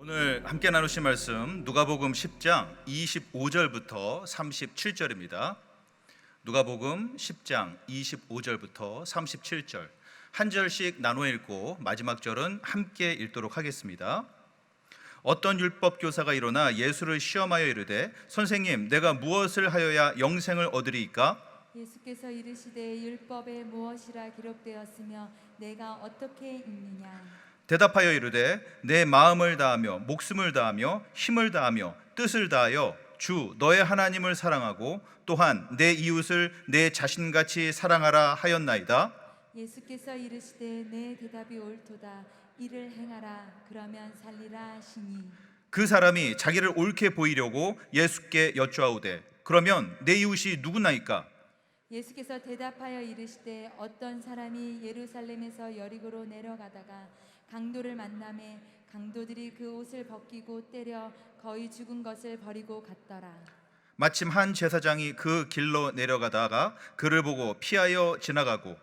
오늘 함께 나누실 말씀 누가복음 10장 25절부터 37절입니다. 누가복음 10장 25절부터 37절 한 절씩 나눠 읽고 마지막 절은 함께 읽도록 하겠습니다. 어떤 율법 교사가 일어나 예수를 시험하여 이르되 선생님 내가 무엇을 하여야 영생을 얻으리이까? 예수께서 이르시되 율법에 무엇이라 기록되었으며 내가 어떻게 읽느냐? 대답하여 이르되 내 마음을 다하며 목숨을 다하며 힘을 다하며 뜻을 다하여 주 너의 하나님을 사랑하고 또한 내 이웃을 내 자신같이 사랑하라 하였나이다. 예수께서 이르시되 내 대답이 옳도다. 이를 행하라. 그러면 살리라 하시니 그 사람이 자기를 옳게 보이려고 예수께 여쭈아오되 그러면 내 이웃이 누구나이까? 예수께서 대답하여 이르시되 어떤 사람이 예루살렘에서 여리고로 내려가다가 강도를 만나매 강도들이 그 옷을 벗기고 때려 거의 죽은 것을 버리고 갔더라. 마침 한 제사장이 그 길로 내려가다가 그를 보고 피하여 지나가고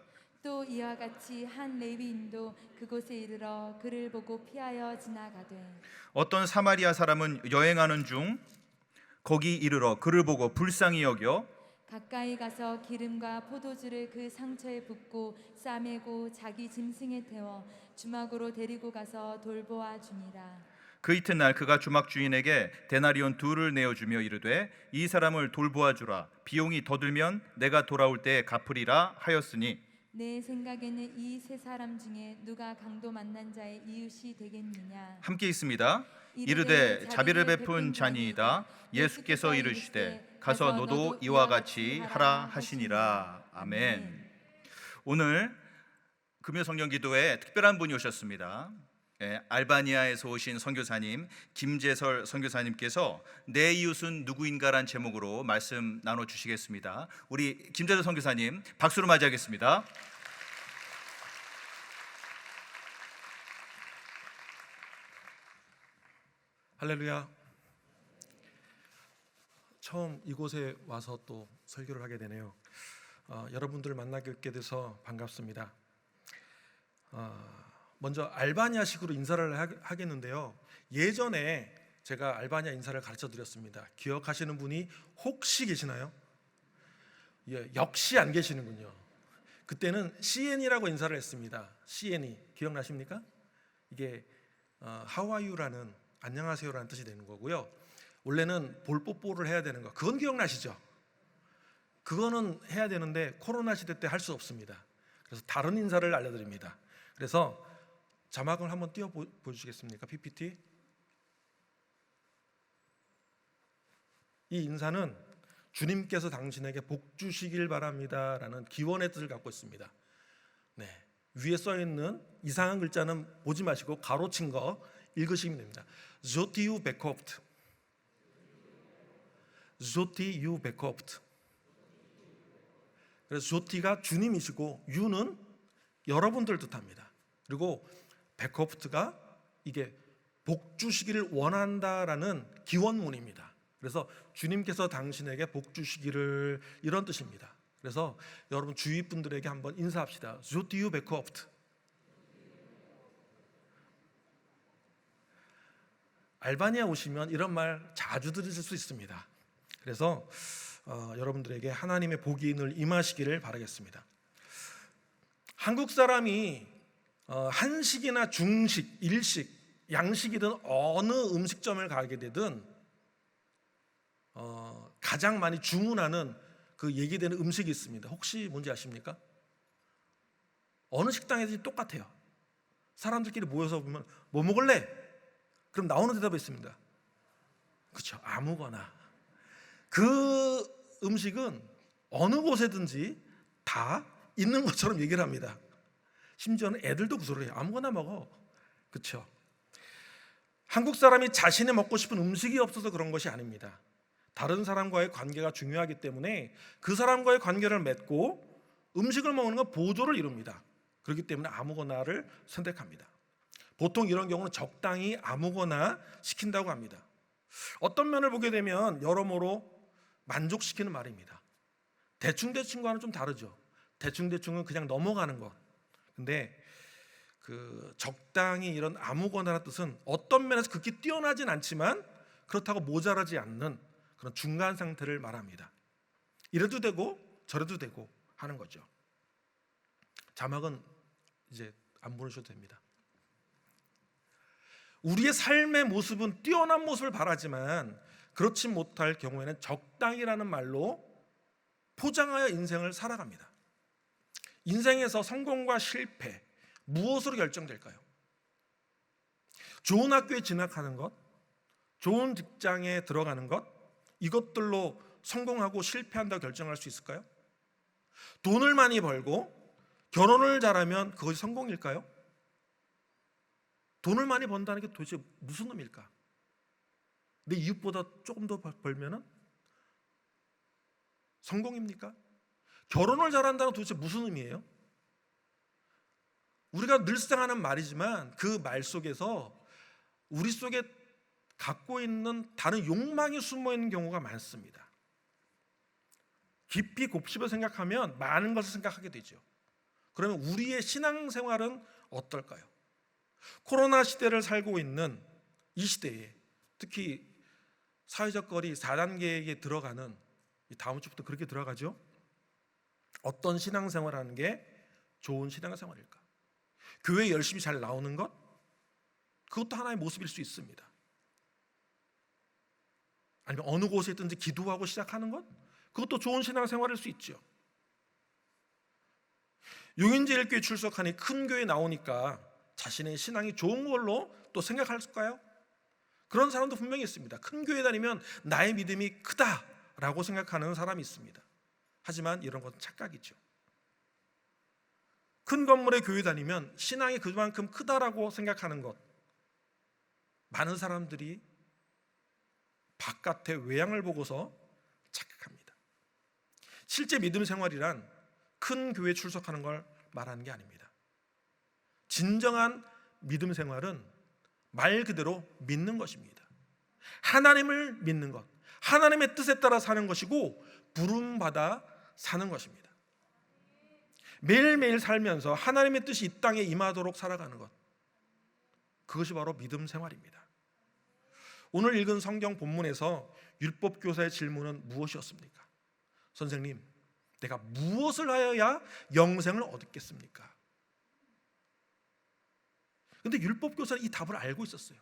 또 이와 같이 한 레위인도 그곳에 이르러 그를 보고 피하여 지나가되 어떤 사마리아 사람은 여행하는 중 거기 이르러 그를 보고 불쌍히 여겨 가까이 가서 기름과 포도주를 그 상처에 붓고 싸매고 자기 짐승에 태워 주막으로 데리고 가서 돌보아 주니라. 그 이튿날 그가 주막 주인에게 데나리온 둘을 내어주며 이르되 이 사람을 돌보아 주라. 비용이 더 들면 내가 돌아올 때 갚으리라 하였으니 내 생각에는 이 세 사람 중에 누가 강도 만난 자의 이웃이 되겠느냐? 함께 있습니다. 이르되 자비를 베푼 자니이다. 예수께서 이르시되 가서 너도 이와 같이 하라 하시니라. 아멘. 오늘 금요 성경 기도에 특별한 분이 오셨습니다. 알바니아에서 오신 선교사님 김재설 선교사님께서 내 이웃은 누구인가란 제목으로 말씀 나눠주시겠습니다. 우리 김재설 선교사님 박수로 맞이하겠습니다. 할렐루야. 처음 이곳에 와서 또 설교를 하게 되네요. 여러분들을 만나게 돼서 반갑습니다. 먼저 알바니아식으로 인사를 하겠는데요. 예전에 제가 알바니아 인사를 가르쳐 드렸습니다. 기억하시는 분이 혹시 계시나요? 예, 역시 안 계시는군요. 그때는 CN이라고 인사를 했습니다. CN이 기억나십니까? 이게 How are you라는 안녕하세요라는 뜻이 되는 거고요. 원래는 볼뽀뽀를 해야 되는 거, 그건 기억나시죠? 그거는 해야 되는데 코로나 시대 때 할 수 없습니다. 그래서 다른 인사를 알려드립니다. 그래서 자막을 한번 띄워 보여주시겠습니까? PPT. 이 인사는 주님께서 당신에게 복 주시길 바랍니다 라는 기원의 뜻을 갖고 있습니다. 네, 위에 써있는 이상한 글자는 보지 마시고 가로친 거 읽으시면 됩니다. 조티유 베코프트, 조티유 베코프트. 그래서 조티가 주님이시고 유는 여러분들 뜻합니다. 그리고 베코프트가 이게 복 주시기를 원한다라는 기원문입니다. 그래서 주님께서 당신에게 복 주시기를 이런 뜻입니다. 그래서 여러분 주위 분들에게 한번 인사합시다. 조티유 베코프트. 알바니아 오시면 이런 말 자주 들으실 수 있습니다. 그래서 여러분들에게 하나님의 복이 늘 임하시기를 바라겠습니다. 한국 사람이 한식이나 중식, 일식, 양식이든 어느 음식점을 가게 되든 가장 많이 주문하는 그 얘기되는 음식이 있습니다. 혹시 뭔지 아십니까? 어느 식당에서도 똑같아요. 사람들끼리 모여서 보면 뭐 먹을래? 그럼 나오는 대답이 있습니다. 그렇죠, 아무거나. 그 음식은 어느 곳에든지 다 있는 것처럼 얘기를 합니다. 심지어는 애들도 그 소리를 해요. 아무거나 먹어. 그렇죠? 한국 사람이 자신이 먹고 싶은 음식이 없어서 그런 것이 아닙니다. 다른 사람과의 관계가 중요하기 때문에 그 사람과의 관계를 맺고 음식을 먹는 건 보조를 이룹니다. 그렇기 때문에 아무거나를 선택합니다. 보통 이런 경우는 적당히 아무거나 시킨다고 합니다. 어떤 면을 보게 되면 여러모로 만족시키는 말입니다. 대충대충과는 좀 다르죠. 대충대충은 그냥 넘어가는 것. 근데 적당히 이런 아무거나라는 뜻은 어떤 면에서 극히 뛰어나진 않지만 그렇다고 모자라지 않는 그런 중간 상태를 말합니다. 이래도 되고 저래도 되고 하는 거죠. 자막은 이제 안 보내셔도 됩니다. 우리의 삶의 모습은 뛰어난 모습을 바라지만 그렇지 못할 경우에는 적당이라는 말로 포장하여 인생을 살아갑니다. 인생에서 성공과 실패 무엇으로 결정될까요? 좋은 학교에 진학하는 것, 좋은 직장에 들어가는 것, 이것들로 성공하고 실패한다고 결정할 수 있을까요? 돈을 많이 벌고 결혼을 잘하면 그것이 성공일까요? 돈을 많이 번다는 게 도대체 무슨 의미일까? 내 이웃보다 조금 더 벌면은 성공입니까? 결혼을 잘한다는 도대체 무슨 의미예요? 우리가 늘상 하는 말이지만 그 말 속에서 우리 속에 갖고 있는 다른 욕망이 숨어 있는 경우가 많습니다. 깊이 곱씹어 생각하면 많은 것을 생각하게 되죠. 그러면 우리의 신앙생활은 어떨까요? 코로나 시대를 살고 있는 이 시대에 특히 사회적 거리 4단계에 들어가는 다음 주부터 그렇게 들어가죠. 어떤 신앙생활을 하는 게 좋은 신앙생활일까? 교회에 열심히 잘 나오는 것? 그것도 하나의 모습일 수 있습니다. 아니면 어느 곳에 있든지 기도하고 시작하는 것? 그것도 좋은 신앙생활일 수 있죠. 용인제일교회 출석하니 큰 교회에 나오니까 자신의 신앙이 좋은 걸로 또 생각할까요? 그런 사람도 분명히 있습니다. 큰 교회 다니면 나의 믿음이 크다라고 생각하는 사람이 있습니다. 하지만 이런 것은 착각이죠. 큰 건물의 교회 다니면 신앙이 그만큼 크다라고 생각하는 것, 많은 사람들이 바깥의 외양을 보고서 착각합니다. 실제 믿음 생활이란 큰 교회 출석하는 걸 말하는 게 아닙니다. 진정한 믿음 생활은 말 그대로 믿는 것입니다. 하나님을 믿는 것, 하나님의 뜻에 따라 사는 것이고 부름받아 사는 것입니다. 매일매일 살면서 하나님의 뜻이 이 땅에 임하도록 살아가는 것, 그것이 바로 믿음 생활입니다. 오늘 읽은 성경 본문에서 율법교사의 질문은 무엇이었습니까? 선생님, 내가 무엇을 하여야 영생을 얻겠습니까? 그런데 율법교사는 이 답을 알고 있었어요.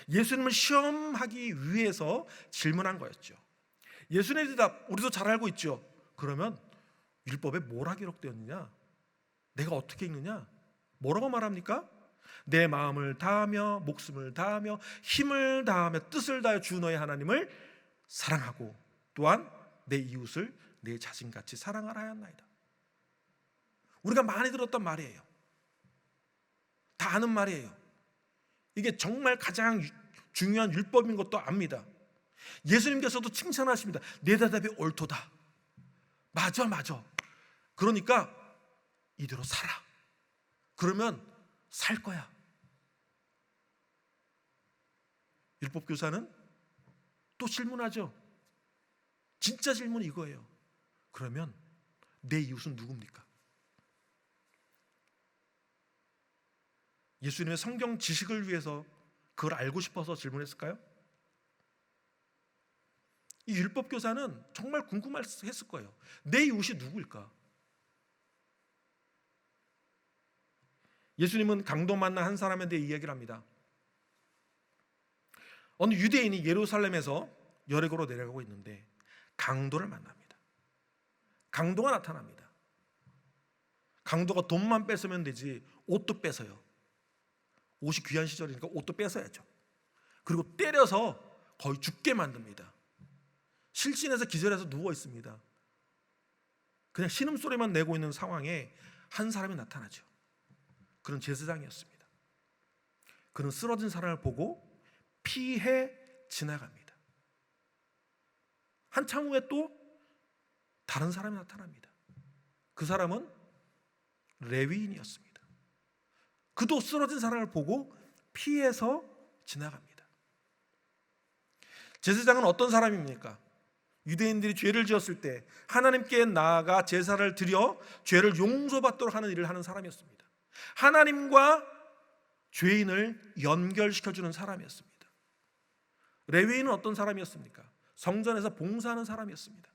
예수님을 시험하기 위해서 질문한 거였죠. 예수님의 대답 우리도 잘 알고 있죠. 그러면 율법에 뭐라 기록되었느냐? 내가 어떻게 읽느냐? 뭐라고 말합니까? 내 마음을 다하며 목숨을 다하며 힘을 다하며 뜻을 다하여 주 너의 하나님을 사랑하고 또한 내 이웃을 내 자신같이 사랑하라 하였나이다. 우리가 많이 들었던 말이에요. 다 아는 말이에요. 이게 정말 가장 중요한 율법인 것도 압니다. 예수님께서도 칭찬하십니다. 내 대답이 옳도다. 맞아. 그러니까 이대로 살아. 그러면 살 거야. 율법교사는 또 질문하죠. 진짜 질문이 이거예요. 그러면 내 이웃은 누굽니까? 예수님의 성경 지식을 위해서 그걸 알고 싶어서 질문했을까요? 이 율법교사는 정말 궁금했을 거예요. 내 이웃이 누구일까? 예수님은 강도 만난 한 사람에 대해 이야기를 합니다. 어느 유대인이 예루살렘에서 여리고로 내려가고 있는데 강도를 만납니다. 강도가 나타납니다. 강도가 돈만 뺏으면 되지 옷도 뺏어요. 옷이 귀한 시절이니까 옷도 뺏어야죠. 그리고 때려서 거의 죽게 만듭니다. 실신해서 기절해서 누워 있습니다. 그냥 신음소리만 내고 있는 상황에 한 사람이 나타나죠. 그는 제사장이었습니다. 그는 쓰러진 사람을 보고 피해 지나갑니다. 한참 후에 또 다른 사람이 나타납니다. 그 사람은 레위인이었습니다. 그도 쓰러진 사람을 보고 피해서 지나갑니다. 제사장은 어떤 사람입니까? 유대인들이 죄를 지었을 때 하나님께 나아가 제사를 드려 죄를 용서받도록 하는 일을 하는 사람이었습니다. 하나님과 죄인을 연결시켜주는 사람이었습니다. 레위인은 어떤 사람이었습니까? 성전에서 봉사하는 사람이었습니다.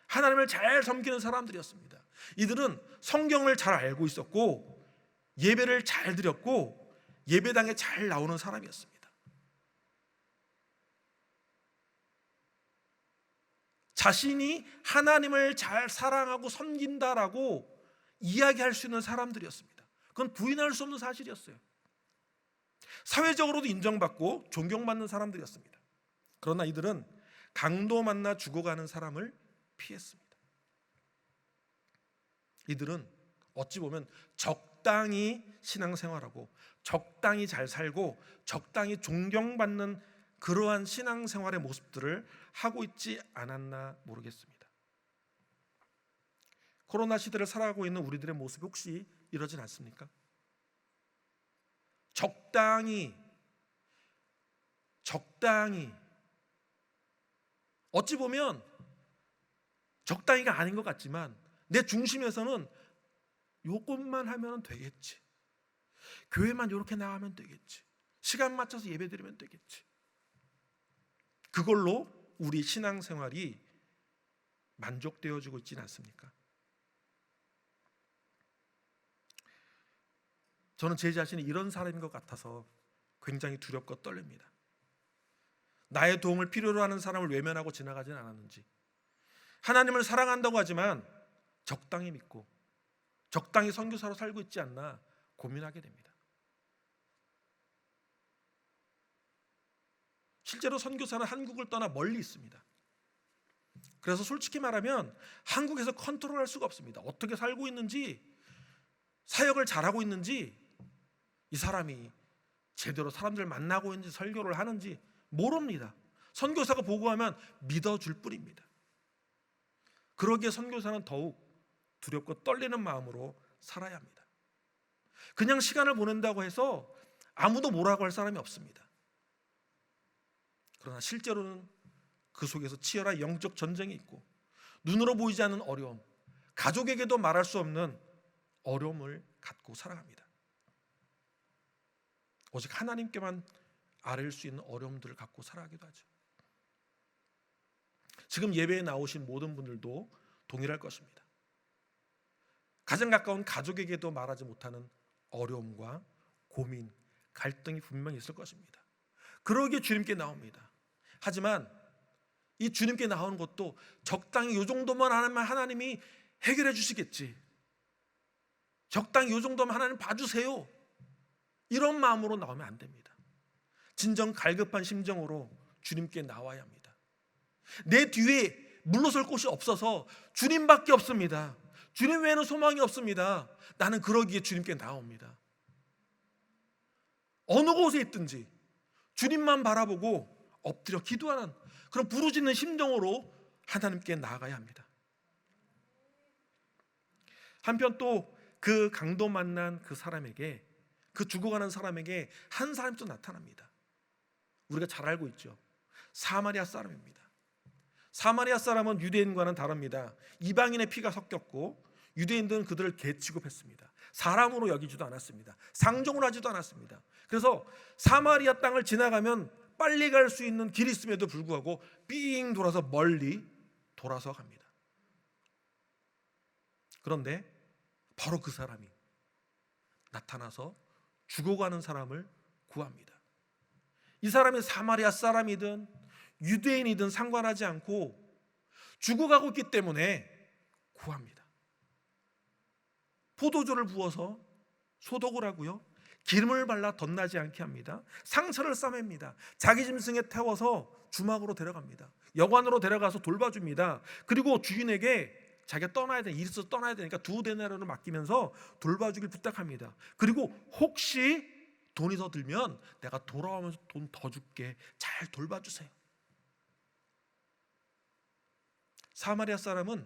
하나님을 잘 섬기는 사람들이었습니다. 이들은 성경을 잘 알고 있었고 예배를 잘 드렸고 예배당에 잘 나오는 사람이었습니다. 자신이 하나님을 잘 사랑하고 섬긴다라고 이야기할 수 있는 사람들이었습니다. 그건 부인할 수 없는 사실이었어요. 사회적으로도 인정받고 존경받는 사람들이었습니다. 그러나 이들은 강도 만나 죽어가는 사람을 피했습니다. 이들은 어찌 보면 적당히 신앙생활하고 적당히 잘 살고 적당히 존경받는 그러한 신앙생활의 모습들을 하고 있지 않았나 모르겠습니다. 코로나 시대를 살아가고 있는 우리들의 모습이 혹시 이러진 않습니까? 적당히 어찌 보면 적당히가 아닌 것 같지만 내 중심에서는 요것만 하면 되겠지, 교회만 이렇게 나가면 되겠지, 시간 맞춰서 예배 드리면 되겠지, 그걸로 우리 신앙생활이 만족되어지고 있지는 않습니까? 저는 제 자신이 이런 사람인 것 같아서 굉장히 두렵고 떨립니다. 나의 도움을 필요로 하는 사람을 외면하고 지나가지는 않았는지, 하나님을 사랑한다고 하지만 적당히 믿고 적당히 선교사로 살고 있지 않나 고민하게 됩니다. 실제로 선교사는 한국을 떠나 멀리 있습니다. 그래서 솔직히 말하면 한국에서 컨트롤할 수가 없습니다. 어떻게 살고 있는지, 사역을 잘하고 있는지, 이 사람이 제대로 사람들 만나고 있는지 설교를 하는지 모릅니다. 선교사가 보고하면 믿어줄 뿐입니다. 그러기에 선교사는 더욱 두렵고 떨리는 마음으로 살아야 합니다. 그냥 시간을 보낸다고 해서 아무도 뭐라고 할 사람이 없습니다. 그러나 실제로는 그 속에서 치열한 영적 전쟁이 있고 눈으로 보이지 않는 어려움, 가족에게도 말할 수 없는 어려움을 갖고 살아갑니다. 오직 하나님께만 아뢰일 수 있는 어려움들을 갖고 살아가기도 하죠. 지금 예배에 나오신 모든 분들도 동일할 것입니다. 가장 가까운 가족에게도 말하지 못하는 어려움과 고민, 갈등이 분명히 있을 것입니다. 그러기에 주님께 나옵니다. 하지만 이 주님께 나오는 것도 적당히 이 정도만 하면 하나님이 해결해 주시겠지, 적당히 이 정도면 하나님 봐주세요, 이런 마음으로 나오면 안 됩니다. 진정 갈급한 심정으로 주님께 나와야 합니다. 내 뒤에 물러설 곳이 없어서 주님밖에 없습니다. 주님 외에는 소망이 없습니다. 나는 그러기에 주님께 나옵니다. 어느 곳에 있든지 주님만 바라보고 엎드려 기도하는 그런 부르짖는 심정으로 하나님께 나아가야 합니다. 한편 또 그 강도 만난 그 사람에게, 그 죽어가는 사람에게 한 사람이 또 나타납니다. 우리가 잘 알고 있죠. 사마리아 사람입니다. 사마리아 사람은 유대인과는 다릅니다. 이방인의 피가 섞였고 유대인들은 그들을 개 취급했습니다. 사람으로 여기지도 않았습니다. 상종을 하지도 않았습니다. 그래서 사마리아 땅을 지나가면 빨리 갈 수 있는 길이 있음에도 불구하고 삥 돌아서 멀리 돌아서 갑니다. 그런데 바로 그 사람이 나타나서 죽어가는 사람을 구합니다. 이 사람이 사마리아 사람이든 유대인이든 상관하지 않고 죽어가고 있기 때문에 구합니다. 포도주를 부어서 소독을 하고요, 기름을 발라 덧나지 않게 합니다. 상처를 싸맵니다. 자기 짐승에 태워서 주막으로 데려갑니다. 여관으로 데려가서 돌봐줍니다. 그리고 주인에게 자기가 떠나야 돼, 일이 있어서 떠나야 되니까 2데나리온을 맡기면서 돌봐주길 부탁합니다. 그리고 혹시 돈이 더 들면 내가 돌아오면서 돈 더 줄게, 잘 돌봐주세요. 사마리아 사람은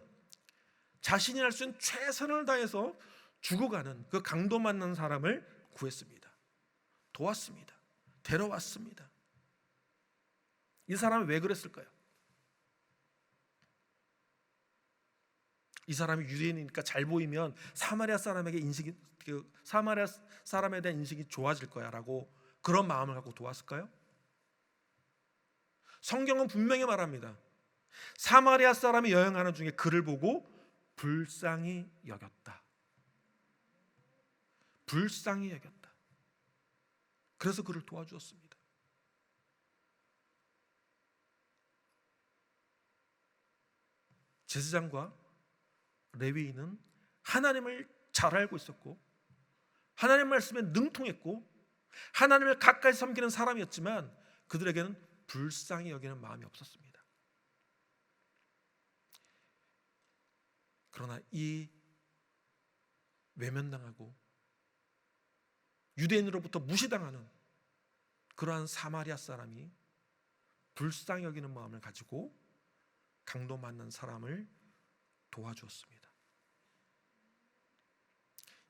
자신이 할 수 있는 최선을 다해서 죽어가는 그 강도 만난 사람을 구했습니다. 도왔습니다. 데려왔습니다. 이 사람은 왜 그랬을까요? 이 사람이 유대인이니까 잘 보이면 사마리아 사람에게 인식이 사마리아 사람에 대한 인식이 좋아질 거야라고 그런 마음을 갖고 도왔을까요? 성경은 분명히 말합니다. 사마리아 사람이 여행하는 중에 그를 보고 불쌍히 여겼다. 불쌍히 여겼다. 그래서 그를 도와주었습니다. 제사장과 레위인은 하나님을 잘 알고 있었고 하나님 말씀에 능통했고 하나님을 가까이 섬기는 사람이었지만 그들에게는 불쌍히 여기는 마음이 없었습니다. 그러나 이 외면당하고 유대인으로부터 무시당하는 그러한 사마리아 사람이 불쌍히 여기는 마음을 가지고 강도 맞는 사람을 도와주었습니다.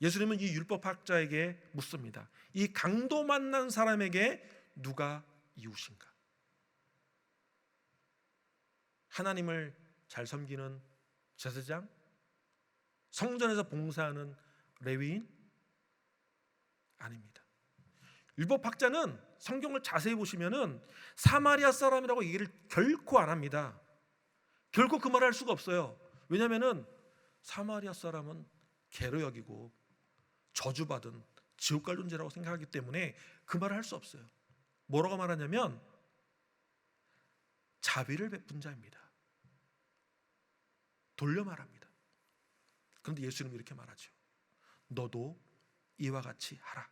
예수님은 이 율법학자에게 묻습니다. 이 강도 만난 사람에게 누가 이웃인가? 하나님을 잘 섬기는 제사장? 성전에서 봉사하는 레위인? 아닙니다. 율법학자는 성경을 자세히 보시면은 사마리아 사람이라고 얘기를 결코 안 합니다. 결코 그 말을 할 수가 없어요. 왜냐하면은 사마리아 사람은 개로 여기고 저주받은 지옥 갈 존재라고 생각하기 때문에 그 말을 할 수 없어요. 뭐라고 말하냐면 자비를 베푼 자입니다. 돌려 말합니다. 그런데 예수님은 이렇게 말하죠. 너도 이와 같이 하라.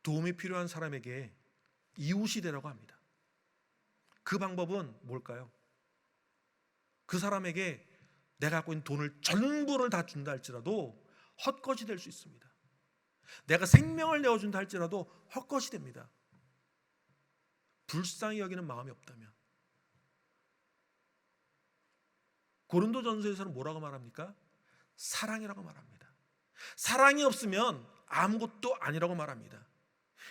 도움이 필요한 사람에게 이웃이 되라고 합니다. 그 방법은 뭘까요? 그 사람에게 내가 갖고 있는 돈을 전부를 다 준다 할지라도 헛것이 될 수 있습니다. 내가 생명을 내어준다 할지라도 헛것이 됩니다. 불쌍히 여기는 마음이 없다면. 고린도전서에서는 뭐라고 말합니까? 사랑이라고 말합니다. 사랑이 없으면 아무것도 아니라고 말합니다.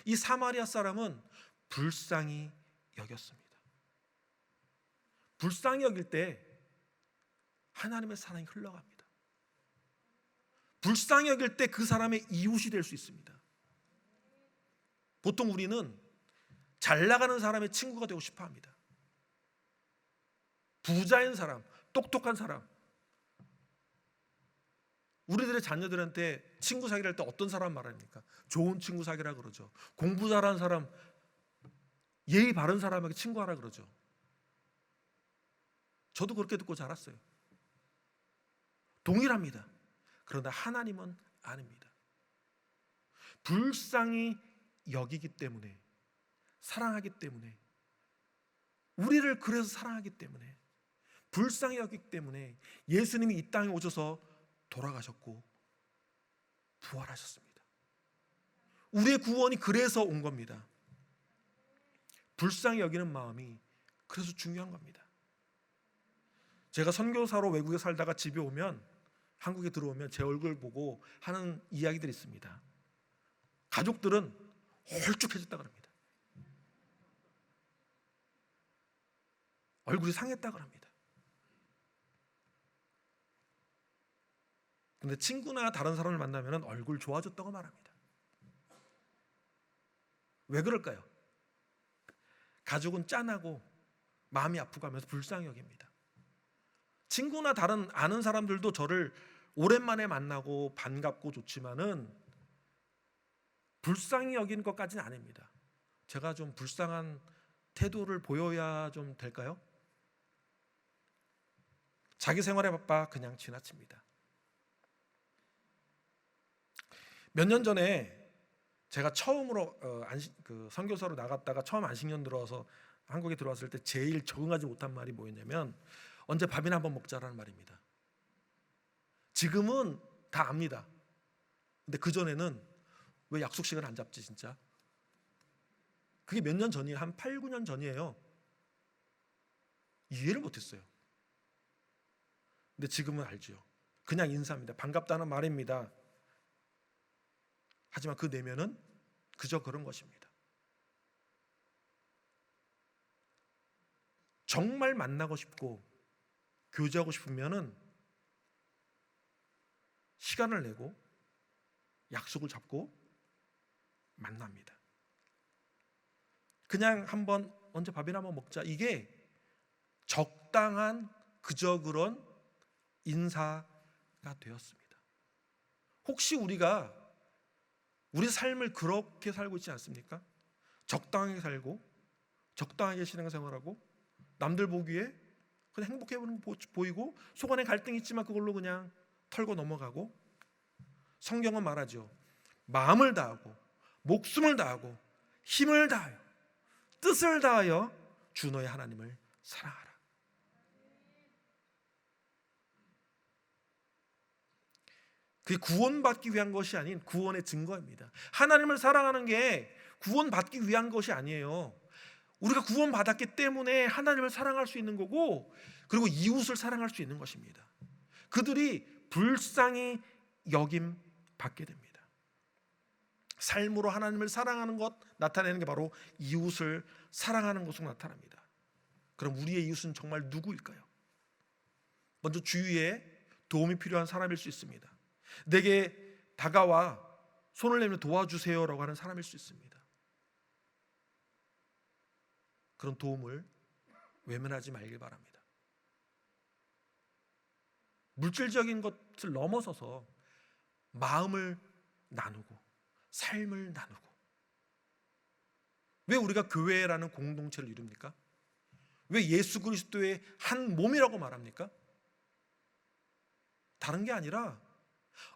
이 사마리아 사람은 불쌍히 여겼습니다. 불쌍히 여길 때 하나님의 사랑이 흘러갑니다. 불쌍히 여길 때 그 사람의 이웃이 될 수 있습니다. 보통 우리는 잘 나가는 사람의 친구가 되고 싶어 합니다. 부자인 사람, 똑똑한 사람. 우리들의 자녀들한테 친구 사귀를 할 때 어떤 사람 말합니까? 좋은 친구 사귀라 그러죠. 공부 잘하는 사람, 예의 바른 사람에게 친구하라 그러죠. 저도 그렇게 듣고 자랐어요. 동일합니다. 그러나 하나님은 아닙니다. 불쌍히 여기기 때문에, 사랑하기 때문에, 우리를 그래서 사랑하기 때문에, 불쌍히 여기기 때문에 예수님이 이 땅에 오셔서 돌아가셨고 부활하셨습니다. 우리의 구원이 그래서 온 겁니다. 불쌍히 여기는 마음이 그래서 중요한 겁니다. 제가 선교사로 외국에 살다가 집에 오면, 한국에 들어오면 제 얼굴 보고 하는 이야기들이 있습니다. 가족들은 홀쭉해졌다 그럽니다. 얼굴이 상했다 그럽니다. 근데 친구나 다른 사람을 만나면 얼굴 좋아졌다고 말합니다. 왜 그럴까요? 가족은 짠하고 마음이 아프고 하면서 불쌍히 여깁니다. 친구나 다른 아는 사람들도 저를 오랜만에 만나고 반갑고 좋지만은 불쌍히 여기는 것까지는 아닙니다. 제가 좀 불쌍한 태도를 보여야 좀 될까요? 자기 생활에 바빠 그냥 지나칩니다. 몇 년 전에 제가 처음으로 선교사로 나갔다가 처음 안식년 들어와서 한국에 들어왔을 때 제일 적응하지 못한 말이 뭐였냐면 언제 밥이나 한번 먹자라는 말입니다. 지금은 다 압니다. 근데 그전에는 왜 약속 시간 안 잡지 진짜? 그게 몇 년 전이에요. 한 8, 9년 전이에요. 이해를 못했어요. 근데 지금은 알죠. 그냥 인사입니다. 반갑다는 말입니다. 하지만 그 내면은 그저 그런 것입니다. 정말 만나고 싶고 교제하고 싶으면은 시간을 내고 약속을 잡고 만납니다. 그냥 한번 언제 밥이나 한번 먹자, 이게 적당한 그저 그런 인사가 되었습니다. 혹시 우리가 우리 삶을 그렇게 살고 있지 않습니까? 적당하게 살고 적당하게 신앙생활하고 남들 보기에 그냥 행복해 보이고 속 안에 갈등이 있지만 그걸로 그냥 털고 넘어가고, 성경은 말하죠. 마음을 다하고 목숨을 다하고 힘을 다하여 뜻을 다하여 주 너의 하나님을 사랑하라. 그게 구원받기 위한 것이 아닌 구원의 증거입니다. 하나님을 사랑하는 게 구원받기 위한 것이 아니에요. 우리가 구원받았기 때문에 하나님을 사랑할 수 있는 거고, 그리고 이웃을 사랑할 수 있는 것입니다. 그들이 불쌍히 여김 받게 됩니다. 삶으로 하나님을 사랑하는 것 나타내는 게 바로 이웃을 사랑하는 것으로 나타납니다. 그럼 우리의 이웃은 정말 누구일까요? 먼저 주위에 도움이 필요한 사람일 수 있습니다. 내게 다가와 손을 내밀어 도와주세요라고 하는 사람일 수 있습니다. 그런 도움을 외면하지 말길 바랍니다. 물질적인 것을 넘어서서 마음을 나누고 삶을 나누고. 왜 우리가 교회라는 공동체를 이룹니까? 왜 예수 그리스도의 한 몸이라고 말합니까? 다른 게 아니라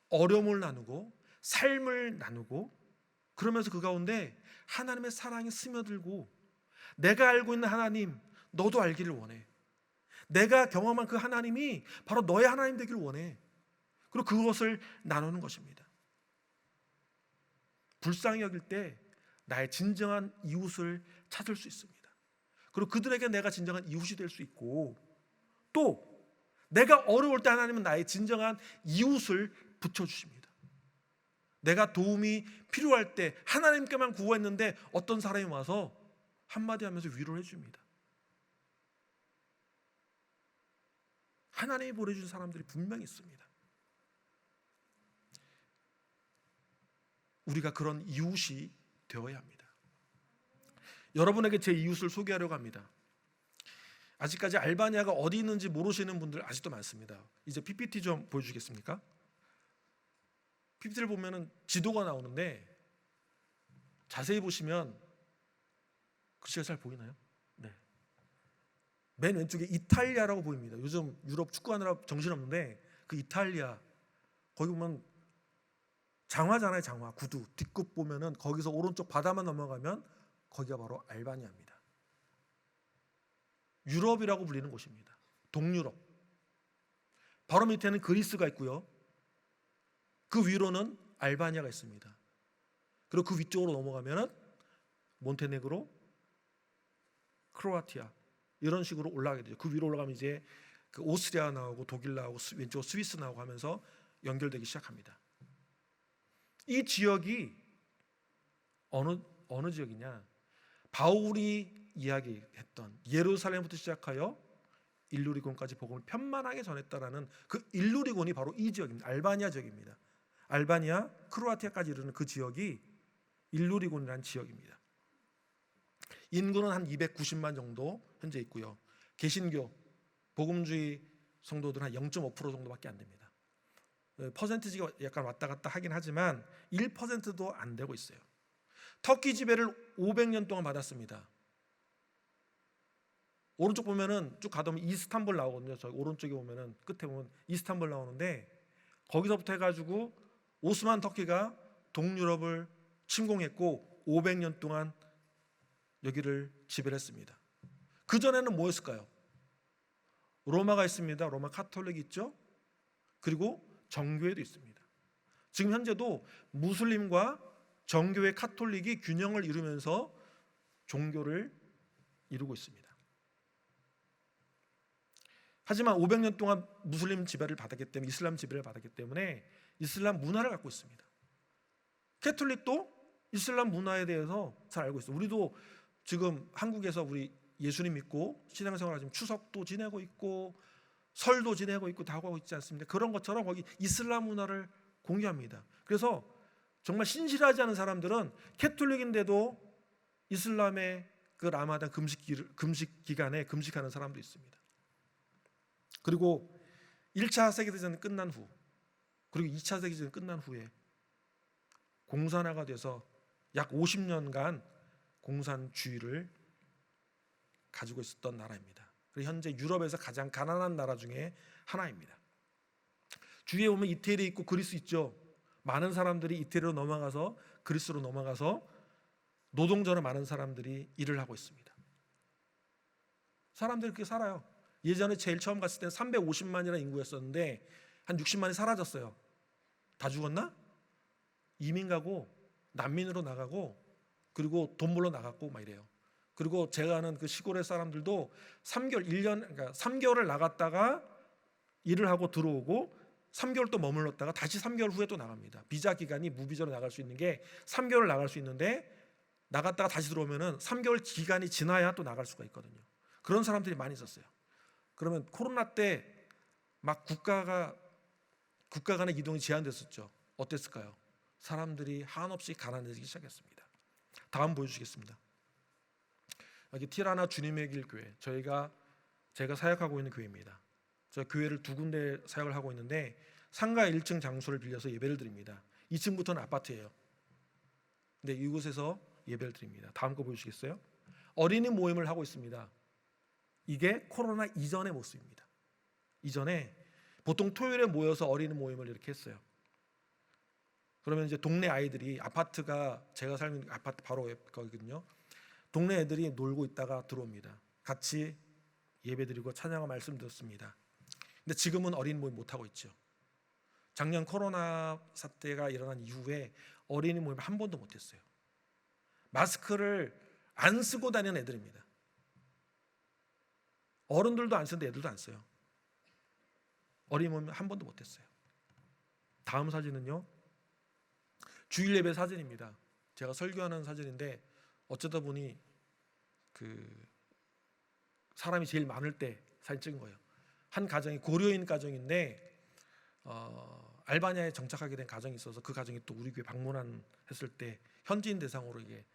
어려움을 나누고 삶을 나누고, 그러면서 그 가운데 하나님의 사랑이 스며들고, 내가 알고 있는 하나님 너도 알기를 원해. 내가 경험한 그 하나님이 바로 너의 하나님 되기를 원해. 그리고 그것을 나누는 것입니다. 불쌍히 여길 때 나의 진정한 이웃을 찾을 수 있습니다. 그리고 그들에게 내가 진정한 이웃이 될 수 있고, 또 내가 어려울 때 하나님은 나의 진정한 이웃을 붙여주십니다. 내가 도움이 필요할 때 하나님께만 구했는데 어떤 사람이 와서 한마디 하면서 위로를 해줍니다. 하나님이 보내준 사람들이 분명히 있습니다. 우리가 그런 이웃이 되어야 합니다. 여러분에게 제 이웃을 소개하려고 합니다. 아직까지 알바니아가 어디 있는지 모르시는 분들 아직도 많습니다. 이제 PPT 좀 보여주겠습니까? PPT를 보면은 지도가 나오는데 자세히 보시면 글씨가 잘 보이나요? 네. 맨 왼쪽에 이탈리아라고 보입니다. 요즘 유럽 축구하느라 정신없는데 그 이탈리아, 거기 보면 장화잖아요. 장화, 구두. 뒷굽 보면은 거기서 오른쪽 바다만 넘어가면 거기가 바로 알바니아입니다. 유럽이라고 불리는 곳입니다. 동유럽. 바로 밑에는 그리스가 있고요. 그 위로는 알바니아가 있습니다. 그리고 그 위쪽으로 넘어가면은 몬테네그로, 크로아티아, 이런 식으로 올라가게 되죠. 그 위로 올라가면 이제 그 오스트리아 나오고 독일 나오고 왼쪽 스위스 나오고 하면서 연결되기 시작합니다. 이 지역이 어느 지역이냐? 바울이 이야기했던 예루살렘부터 시작하여 일루리곤까지 복음을 편만하게 전했다라는 그 일루리곤이 바로 이 지역입니다. 알바니아 지역입니다. 알바니아, 크로아티아까지 이르는 그 지역이 일루리곤이라는 지역입니다. 인구는 한 290만 정도 현재 있고요. 개신교, 복음주의 성도들은 한 0.5% 정도밖에 안 됩니다. 퍼센티지가 약간 왔다 갔다 하긴 하지만 1%도 안 되고 있어요. 터키 지배를 500년 동안 받았습니다. 오른쪽 보면은 쭉 가다 보면 이스탄불 나오거든요. 저 오른쪽에 보면은 끝에 보면 이스탄불 나오는데, 거기서부터 해가지고 오스만 터키가 동유럽을 침공했고 500년 동안 여기를 지배를 했습니다. 그 전에는 뭐였을까요? 로마가 있습니다. 로마 카톨릭이 있죠. 그리고 정교회도 있습니다. 지금 현재도 무슬림과 정교회, 카톨릭이 균형을 이루면서 종교를 이루고 있습니다. 하지만 500년 동안 무슬림 지배를 받았기 때문에, 이슬람 지배를 받았기 때문에 이슬람 문화를 갖고 있습니다. 캐톨릭도 이슬람 문화에 대해서 잘 알고 있어요. 우리도 지금 한국에서 우리 예수님 믿고 신앙생활하지만 추석도 지내고 있고 설도 지내고 있고 다 하고 있지 않습니까? 그런 것처럼 거기 이슬람 문화를 공유합니다. 그래서 정말 신실하지 않은 사람들은 캐톨릭인데도 이슬람의 그 라마단 금식 기간에 금식하는 사람도 있습니다. 그리고 1차 세계대전 끝난 후 그리고 2차 세계대전 끝난 후에 공산화가 돼서 약 50년간 공산주의를 가지고 있었던 나라입니다. 그리고 현재 유럽에서 가장 가난한 나라 중에 하나입니다. 주위에 보면 이태리 있고 그리스 있죠. 많은 사람들이 이태리로 넘어가서 그리스로 넘어가서 노동자로 많은 사람들이 일을 하고 있습니다. 사람들이 그렇게 살아요. 예전에 제일 처음 갔을 때는 350만이라는 인구였었는데 한 60만이 사라졌어요. 다 죽었나? 이민 가고 난민으로 나가고 그리고 돈 벌러 나갔고 막 이래요. 그리고 제가 아는 그 시골의 사람들도 3개월을 나갔다가 일을 하고 들어오고 3개월 또 머물렀다가 다시 3개월 후에 또 나갑니다. 비자 기간이 무비자로 나갈 수 있는 게 3개월 나갈 수 있는데 나갔다가 다시 들어오면은 3개월 기간이 지나야 또 나갈 수가 있거든요. 그런 사람들이 많이 있었어요. 그러면 코로나 때 막 국가 간의 이동이 제한됐었죠. 어땠을까요? 사람들이 한없이 가난해지기 시작했습니다. 다음 보여주시겠습니다. 여기 티라나 주님의 길 교회, 제가 사역하고 있는 교회입니다. 저 교회를 두 군데 사역을 하고 있는데 상가 1층 장소를 빌려서 예배를 드립니다. 2층부터는 아파트예요. 근데 이곳에서 예배를 드립니다. 다음 거 보여주시겠어요? 어린이 모임을 하고 있습니다. 이게 코로나 이전의 모습입니다. 이전에 보통 토요일에 모여서 어린이 모임을 이렇게 했어요. 그러면 이제 동네 아이들이 아파트가 제가 살는 아파트 바로 거기거든요. 동네 애들이 놀고 있다가 들어옵니다. 같이 예배드리고 찬양과 말씀 듣습니다. 근데 지금은 어린이 모임 못 하고 있죠. 작년 코로나 사태가 일어난 이후에 어린이 모임 한 번도 못 했어요. 마스크를 안 쓰고 다니는 애들입니다. 어른들도 안 쓰는데 애들도 안 써요. 어린이 모임 한 번도 못 했어요. 다음 사진은요. 주일 예배 사진입니다. 제가 설교하는 사진인데 어쩌다 보니 그 사람이 제일 많을 때 사진 찍은 거예요. 한 가정이 고려인 가정인데 알바니아에 정착하게 된 가정이 있어서 그 가정이 또 우리 교회 방문했을 때 현지인 대상으로 이게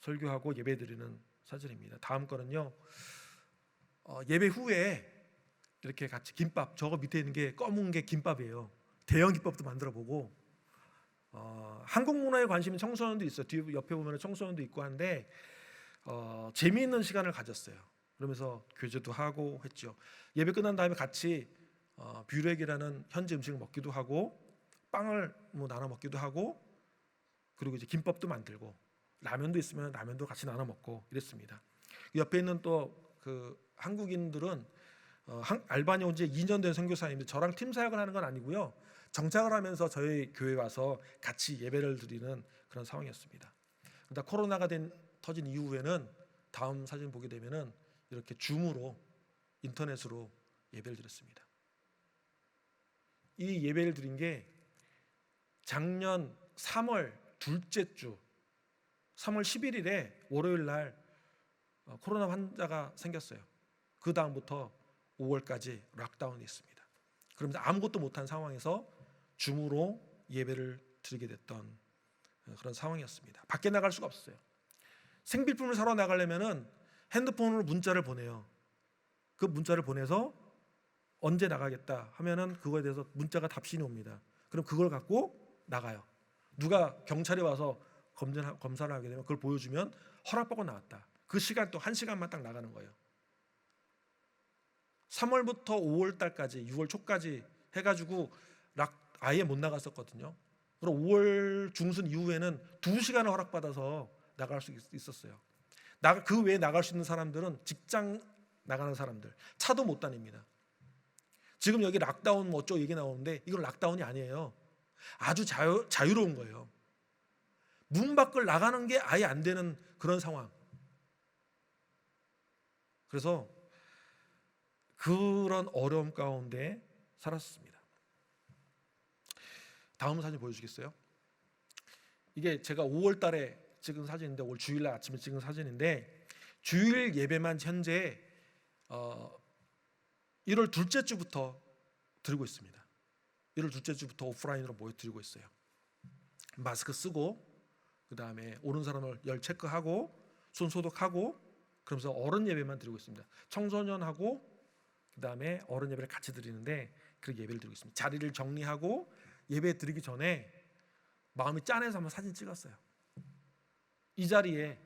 설교하고 예배드리는 사진입니다. 다음 거는요. 예배 후에 이렇게 같이 김밥, 저거 밑에 있는 게 검은 게 김밥이에요. 대형 김밥도 만들어 보고 한국 문화에 관심 있는 청소년도 있어요. 뒤에 옆에 보면 청소년도 있고 한데 재미있는 시간을 가졌어요. 그러면서 교제도 하고 했죠. 예배 끝난 다음에 같이 뷰렉이라는 현지 음식을 먹기도 하고 빵을 나눠 먹기도 하고 그리고 이제 김밥도 만들고 라면도 있으면 라면도 같이 나눠 먹고 이랬습니다. 옆에 있는 또 그 한국인들은 알바니아 온 지 2년 된 선교사님인데 저랑 팀 사역을 하는 건 아니고요. 정착을 하면서 저희 교회 와서 같이 예배를 드리는 그런 상황이었습니다. 그런데 코로나가 터진 이후에는 다음 사진 보게 되면은 이렇게 줌으로 인터넷으로 예배를 드렸습니다. 이 예배를 드린 게 작년 3월 둘째 주 3월 11일에 월요일 날 코로나 환자가 생겼어요. 그 다음부터 5월까지 락다운이 있습니다. 그러면서 아무것도 못한 상황에서 줌으로 예배를 드리게 됐던 그런 상황이었습니다. 밖에 나갈 수가 없었어요. 생필품을 사러 나가려면은 핸드폰으로 문자를 보내요. 그 문자를 보내서 언제 나가겠다 하면은 그거에 대해서 문자가 답신이 옵니다. 그럼 그걸 갖고 나가요. 누가 경찰이 와서 검사를 하게 되면 그걸 보여주면 허락받고 나왔다. 그 시간 또 1시간만 딱 나가는 거예요. 3월부터 5월 달까지 6월 초까지 해가지고 아예 못 나갔었거든요. 그리고 5월 중순 이후에는 2시간을 허락받아서 나갈 수 있었어요. 그 외에 나갈 수 있는 사람들은 직장 나가는 사람들, 차도 못 다닙니다. 지금 여기 락다운 뭐 어쩌고 얘기 나오는데 이건 락다운이 아니에요. 아주 자유로운 거예요. 문 밖을 나가는 게 아예 안 되는 그런 상황. 그래서 그런 어려움 가운데 살았습니다. 다음 사진 보여주시겠어요? 이게 제가 5월 달에 찍은 사진인데 올 주일날 아침에 찍은 사진인데 주일 예배만 현재 1월 둘째 주부터 드리고 있습니다. 1월 둘째 주부터 오프라인으로 모여 드리고 있어요. 마스크 쓰고 그 다음에 오는 사람을 열 체크하고 손 소독하고 그러면서 어른 예배만 드리고 있습니다. 청소년하고 그 다음에 어른 예배를 같이 드리는데 그렇게 예배를 드리고 있습니다. 자리를 정리하고 예배 드리기 전에 마음이 짠해서 한번 사진 찍었어요. 이 자리에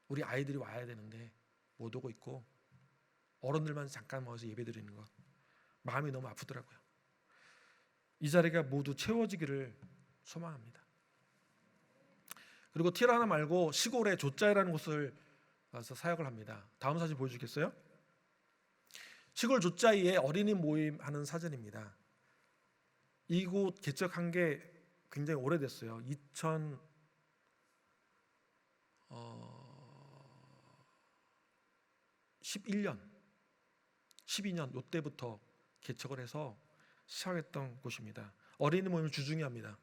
우리 아이들이 와야 되는데 못 오고 있고 어른들만 잠깐 모여서 예배 드리는 것 마음이 너무 아프더라고요. 이 자리가 모두 채워지기를 소망합니다. 그리고 티라나 말고 시골의 조짜이라는 곳을 가서 사역을 합니다. 다음 사진 보여주겠어요? 시골 조짜이에 어린이 모임 하는 사진입니다. 이곳 개척한 게 굉장히 오래됐어요. 2011년, 12년 이때부터 개척을 해서 시작했던 곳입니다. 어린이 모임을 주중에 합니다.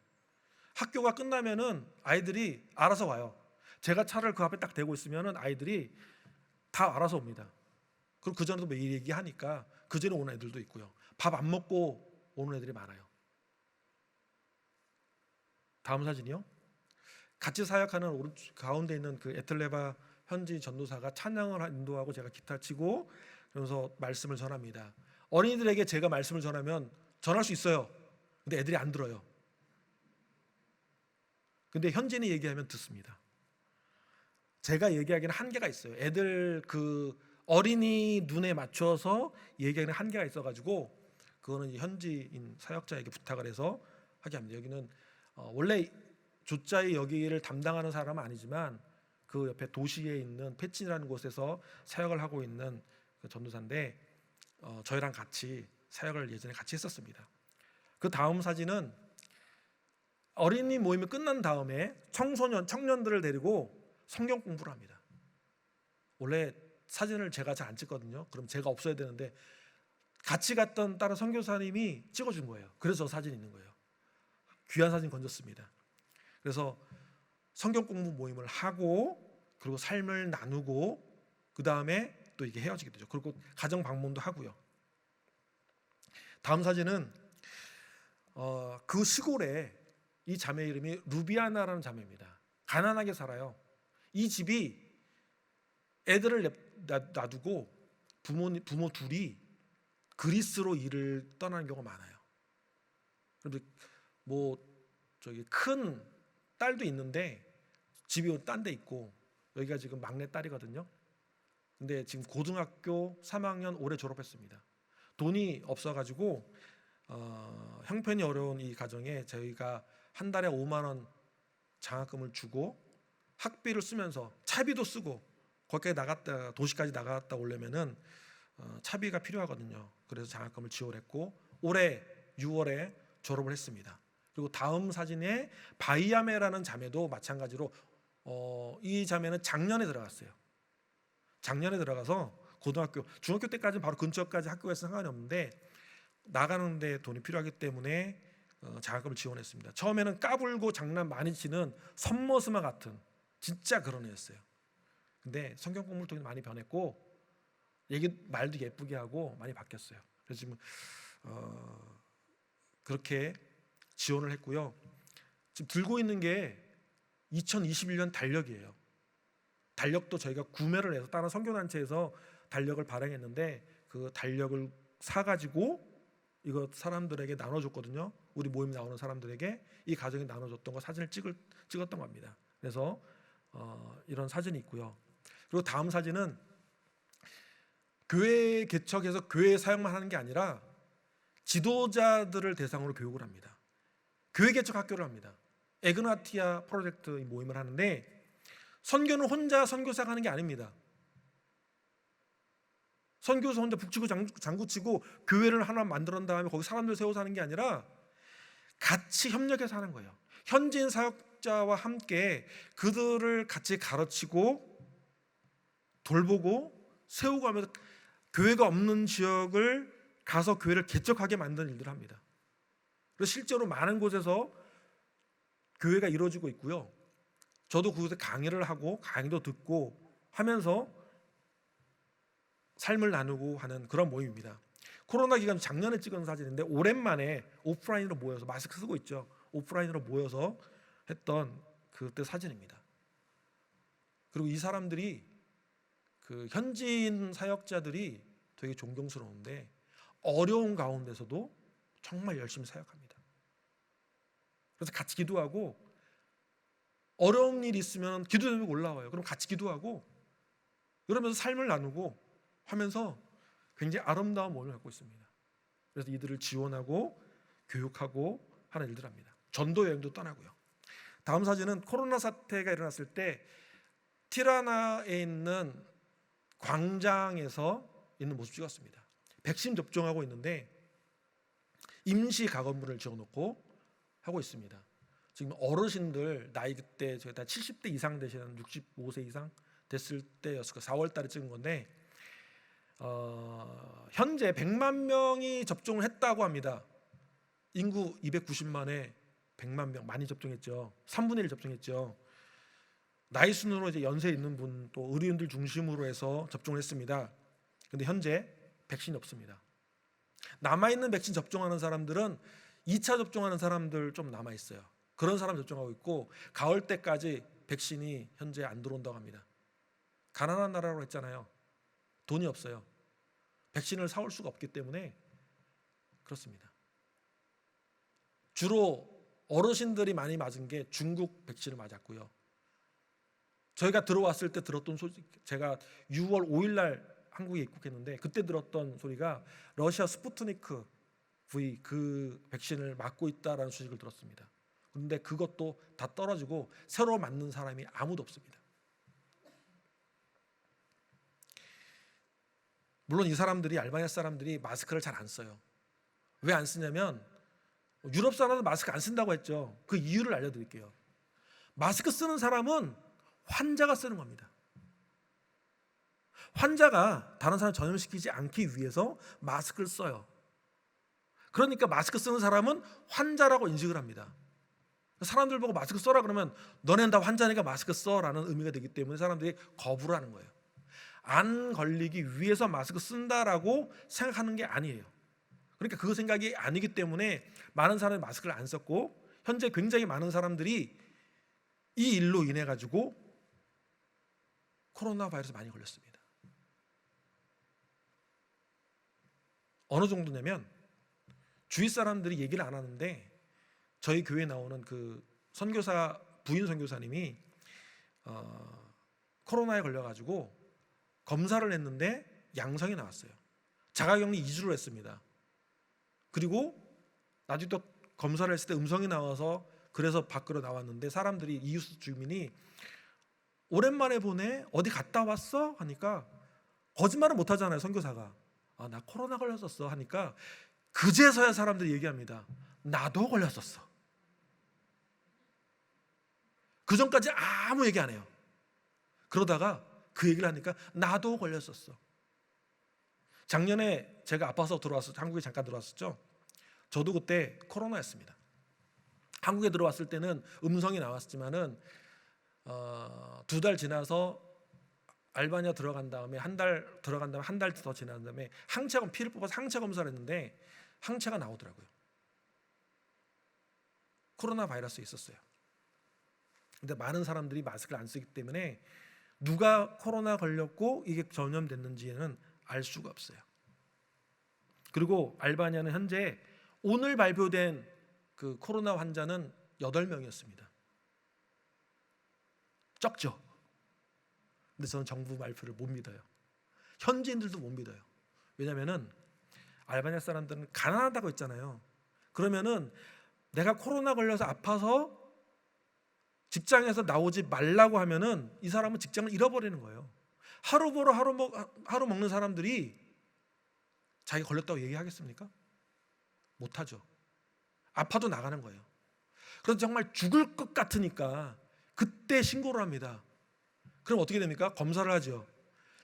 학교가 끝나면은 아이들이 알아서 와요. 제가 차를 그 앞에 딱 대고 있으면은 아이들이 다 알아서 옵니다. 그리고 그 전에도 매일 얘기하니까 그 전에 오는 애들도 있고요. 밥 안 먹고 오는 애들이 많아요. 다음 사진이요. 같이 사역하는 오른쪽 가운데 있는 그 에틀레바 현지 전도사가 찬양을 인도하고 제가 기타 치고 그러면서 말씀을 전합니다. 어린이들에게 제가 말씀을 전하면 전할 수 있어요. 근데 애들이 안 들어요. 근데 현진이 얘기하면 듣습니다. 제가 얘기하기는 한계가 있어요. 애들 그 어린이 눈에 맞춰서 얘기하는 한계가 있어가지고 그거는 현지인 사역자에게 부탁을 해서 하게 합니다. 여기는 원래 조짜이 여기를 담당하는 사람은 아니지만 그 옆에 도시에 있는 패친이라는 곳에서 사역을 하고 있는 그 전도사인데 저희랑 같이 사역을 예전에 같이 했었습니다. 그 다음 사진은 어린이 모임이 끝난 다음에 청년들을 데리고 성경 공부를 합니다. 원래 사진을 제가 잘 안 찍거든요. 그럼 제가 없어야 되는데 같이 갔던 다른 선교사님이 찍어준 거예요. 그래서 사진이 있는 거예요. 귀한 사진 건졌습니다. 그래서 성경 공부 모임을 하고 그리고 삶을 나누고 그 다음에 또 이게 헤어지게 되죠. 그리고 가정 방문도 하고요. 다음 사진은 그 시골에 이 자매 이름이 루비아나라는 자매입니다. 가난하게 살아요. 이 집이 애들을 놔두고 부모 둘이 그리스로 일을 떠나는 경우가 많아요. 그런데 뭐 저기 큰 딸도 있는데 집이 딴 데 있고 여기가 지금 막내 딸이거든요. 근데 지금 고등학교 3학년 올해 졸업했습니다. 돈이 없어가지고 형편이 어려운 이 가정에 저희가 한 달에 5만 원 장학금을 주고 학비를 쓰면서 차비도 쓰고 거기까지 나갔다 도시까지 나갔다 오려면은 차비가 필요하거든요. 그래서 장학금을 지원했고 올해 6월에 졸업을 했습니다. 그리고 다음 사진에 바이야메라는 자매도 마찬가지로 이 자매는 작년에 들어갔어요. 작년에 들어가서 고등학교, 중학교 때까지는 바로 근처까지 학교에서 상관이 없는데 나가는데 돈이 필요하기 때문에 장학금을 지원했습니다. 처음에는 까불고 장난 많이 치는 선머스마 같은 진짜 그런 애였어요. 근데 성경 공부를 통해서 많이 변했고 말도 예쁘게 하고 많이 바뀌었어요. 그래서 지금 그렇게 지원을 했고요. 지금 들고 있는 게 2021년 달력이에요. 달력도 저희가 구매를 해서 다른 선교단체에서 달력을 발행했는데 그 달력을 사가지고 이거 사람들에게 나눠줬거든요. 우리 모임 나오는 사람들에게 이 가정이 나눠줬던 거 사진을 찍었던 겁니다. 그래서 이런 사진이 있고요. 그리고 다음 사진은 교회 개척해서 교회 사역만 하는 게 아니라 지도자들을 대상으로 교육을 합니다. 교회 개척 학교를 합니다. 에그나티아 프로젝트 모임을 하는데 선교는 혼자 선교사가 하는 게 아닙니다. 선교사 혼자 북치고 장구치고 교회를 하나 만들어 다음에 거기 사람들 세워서 하는 게 아니라 같이 협력해서 하는 거예요. 현지인 사역자와 함께 그들을 같이 가르치고 돌보고 세우고 하면서 교회가 없는 지역을 가서 교회를 개척하게 만드는 일들을 합니다. 그래서 실제로 많은 곳에서 교회가 이루어지고 있고요. 저도 그곳에 강의를 하고 강의도 듣고 하면서 삶을 나누고 하는 그런 모임입니다. 코로나 기간 작년에 찍은 사진인데 오랜만에 오프라인으로 모여서 마스크 쓰고 있죠. 오프라인으로 모여서 했던 그때 사진입니다. 그리고 이 사람들이 그 현지인 사역자들이 되게 존경스러운데 어려운 가운데서도 정말 열심히 사역합니다. 그래서 같이 기도하고 어려운 일이 있으면 기도 제목이 올라와요. 그럼 같이 기도하고 그러면서 삶을 나누고 하면서 굉장히 아름다운 모임을 갖고 있습니다. 그래서 이들을 지원하고 교육하고 하는 일들을 합니다. 전도 여행도 떠나고요. 다음 사진은 코로나 사태가 일어났을 때 티라나에 있는 광장에서 있는 모습 찍었습니다. 백신 접종하고 있는데 임시 가건물을 지어놓고 하고 있습니다. 지금 어르신들 나이 그때 저희 다 70대 이상 되시는 65세 이상 됐을 때였을 거예요. 4월 달에 찍은 건데 현재 100만 명이 접종을 했다고 합니다. 인구 290만에 100만 명 많이 접종했죠. 3분의 1 접종했죠. 나이 순으로 이제 연세 있는 분 또 의료인들 중심으로 해서 접종을 했습니다. 근데 현재 백신이 없습니다. 남아 있는 백신 접종하는 사람들은 2차 접종하는 사람들 좀 남아 있어요. 그런 사람 접종하고 있고 가을 때까지 백신이 현재 안 들어온다고 합니다. 가난한 나라로 했잖아요. 돈이 없어요. 백신을 사올 수가 없기 때문에 그렇습니다. 주로 어르신들이 많이 맞은 게 중국 백신을 맞았고요. 저희가 들어왔을 때 들었던 소리, 제가 6월 5일 날 한국에 입국했는데 그때 들었던 소리가 러시아 스푸트니크 V 그 백신을 맞고 있다라는 소식을 들었습니다. 그런데 그것도 다 떨어지고 새로 맞는 사람이 아무도 없습니다. 물론 이 사람들이 알바니아 사람들이 마스크를 잘 안 써요. 왜 안 쓰냐면 유럽 사람들 마스크 안 쓴다고 했죠. 그 이유를 알려드릴게요. 마스크 쓰는 사람은 환자가 쓰는 겁니다. 환자가 다른 사람 전염시키지 않기 위해서 마스크를 써요. 그러니까 마스크 쓰는 사람은 환자라고 인식을 합니다. 사람들 보고 마스크 써라 그러면 너넨 다 환자니까 마스크 써라는 의미가 되기 때문에 사람들이 거부를 하는 거예요. 안 걸리기 위해서 마스크 쓴다라고 생각하는 게 아니에요. 그러니까 그 생각이 아니기 때문에 많은 사람이 마스크를 안 썼고 현재 굉장히 많은 사람들이 이 일로 인해 가지고 코로나 바이러스 많이 걸렸습니다. 어느 정도냐면 주위 사람들이 얘기를 안 하는데 저희 교회에 나오는 그 선교사 부인 선교사님이 코로나에 걸려가지고 검사를 했는데 양성이 나왔어요. 자가격리 2주를 했습니다. 그리고 나중에 또 검사를 했을 때 음성이 나와서 그래서 밖으로 나왔는데 사람들이 이웃 주민이 오랜만에 보네 어디 갔다 왔어? 하니까 거짓말은 못 하잖아요. 선교사가 나 코로나 걸렸었어 하니까 그제서야 사람들이 얘기합니다. 나도 걸렸었어. 그 전까지 아무 얘기 안 해요. 그러다가 그 얘기를 하니까 나도 걸렸었어. 작년에 제가 아파서 한국에 잠깐 들어왔었죠. 저도 그때 코로나였습니다. 한국에 들어왔을 때는 음성이 나왔지만은 2달 지나서 알바니아 들어간 다음에 한 달 들어간 다음에 한 달 더 지난 다음에 피를 뽑아서 항체 검사를 했는데 항체가 나오더라고요. 코로나 바이러스 있었어요. 근데 많은 사람들이 마스크를 안 쓰기 때문에 누가 코로나 걸렸고 이게 전염됐는지는 알 수가 없어요. 그리고 알바니아는 현재 오늘 발표된 그 코로나 환자는 8명이었습니다. 적죠. 근데 저는 정부 발표를 못 믿어요. 현지인들도 못 믿어요. 왜냐하면은 알바니아 사람들은 가난하다고 했잖아요. 그러면은 내가 코로나 걸려서 아파서 직장에서 나오지 말라고 하면은 이 사람은 직장을 잃어버리는 거예요. 하루 벌어 하루 먹는 사람들이 자기 걸렸다고 얘기하겠습니까? 못하죠. 아파도 나가는 거예요. 그래서 정말 죽을 것 같으니까 그때 신고를 합니다. 그럼 어떻게 됩니까? 검사를 하죠.